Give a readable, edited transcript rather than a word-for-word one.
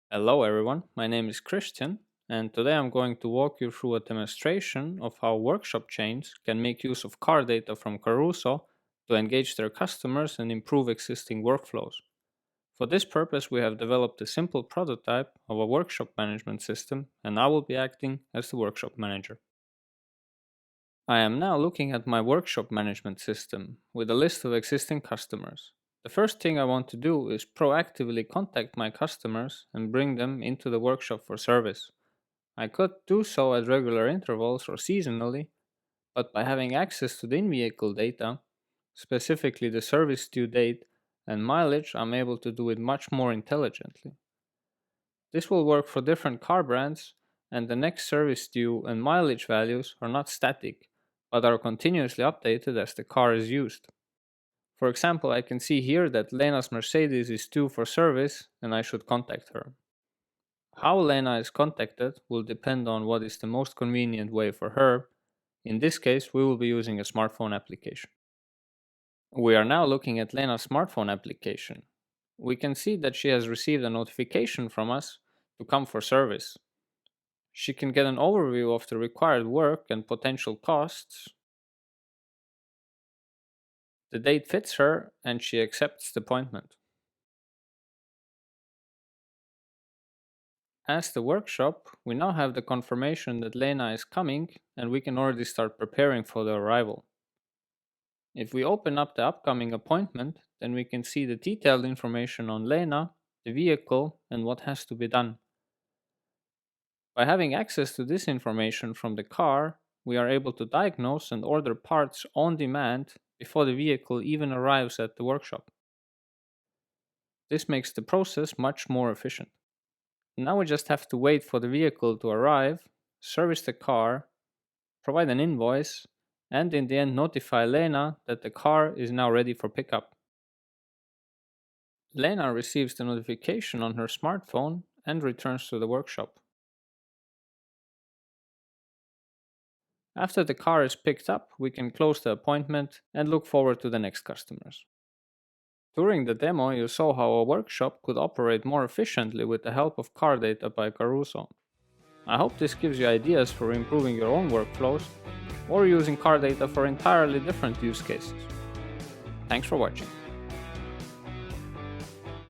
Hello everyone, my name is Kristjan, and today I'm going to walk you through a demonstration of how workshop chains can make use of car data from Caruso to engage their customers and improve existing workflows. For this purpose, we have developed a simple prototype of a workshop management system, and I will be acting as the workshop manager. I am now looking at my workshop management system with a list of existing customers. The first thing I want to do is proactively contact my customers and bring them into the workshop for service. I could do so at regular intervals or seasonally, but by having access to the in-vehicle data, specifically the service due date and mileage, I'm able to do it much more intelligently. This will work for different car brands, and the next service due and mileage values are not static, but are continuously updated as the car is used. For example, I can see here that Lena's Mercedes is due for service and I should contact her. How Lena is contacted will depend on what is the most convenient way for her. In this case, we will be using a smartphone application. We are now looking at Lena's smartphone application. We can see that she has received a notification from us to come for service. She can get an overview of the required work and potential costs. The date fits her and she accepts the appointment. As the workshop, we now have the confirmation that Lena is coming and we can already start preparing for the arrival. If we open up the upcoming appointment, then we can see the detailed information on Lena, the vehicle, and what has to be done. By having access to this information from the car, we are able to diagnose and order parts on demand before the vehicle even arrives at the workshop. This makes the process much more efficient. Now we just have to wait for the vehicle to arrive, service the car, provide an invoice, and in the end notify Lena that the car is now ready for pickup. Lena receives the notification on her smartphone and returns to the workshop. After the car is picked up, we can close the appointment and look forward to the next customers. During the demo, you saw how a workshop could operate more efficiently with the help of car data by Caruso. I hope this gives you ideas for improving your own workflows or using car data for entirely different use cases. Thanks for watching.